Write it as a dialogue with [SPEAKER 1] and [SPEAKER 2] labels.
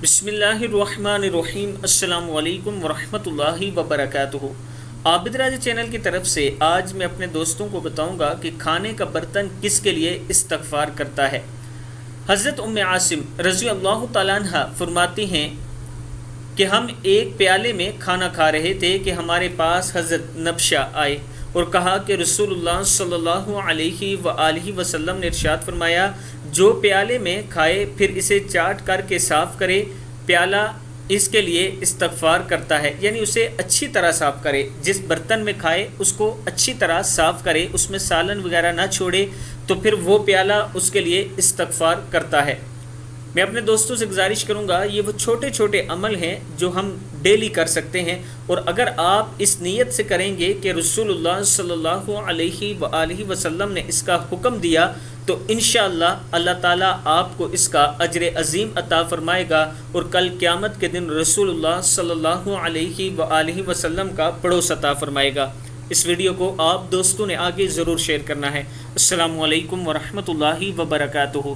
[SPEAKER 1] बिस्मिल्लाहिर्रहमानिर्रहीम। अस्सलामु अलैकुम वरहमतुल्लाहि वबरकातुहू। आबिद राजा चैनल की तरफ से आज मैं अपने दोस्तों को बताऊंगा कि खाने का बर्तन किसके लिए इस्तगफार करता है। हज़रत उम्मे आसिम रज़ी अल्लाह तआला अन्हा फरमाती हैं कि हम एक प्याले में खाना खा रहे थे कि हमारे पास हज़रत नबशा आए और कहा कि रसूलुल्लाह सल्लल्लाहु अलैहि व आलिहि वसल्लम ने इरशाद फरमाया, जो प्याले में खाए फिर इसे चाट करके साफ़ करे, प्याला इसके लिए इस्तगफार करता है, यानी उसे अच्छी तरह साफ़ करे। जिस बर्तन में खाए उसको अच्छी तरह साफ़ करे, उसमें सालन वगैरह ना छोड़े, तो फिर वो प्याला उसके लिए इस्तगफार करता है। मैं अपने दोस्तों से गुजारिश करूंगा, ये वो छोटे छोटे अमल हैं जो हम डेली कर सकते हैं, और अगर आप इस नीयत से करेंगे कि रसूलुल्लाह सल्लल्लाहु अलैहि व आलिहि वसल्लम ने इसका हुक्म दिया, तो इंशाअल्लाह अल्लाह ताला आपको इसका अजर अज़ीम अता फ़रमाएगा और कल क़यामत के दिन रसूलुल्लाह सल्लल्लाहु अलैहि व आलिहि वसल्लम का पड़ोस अता फ़रमाएगा। इस वीडियो को आप दोस्तों ने आगे ज़रूर शेयर करना है। अस्सलामु अलैकुम व रहमतुल्लाहि व बरकातुहू।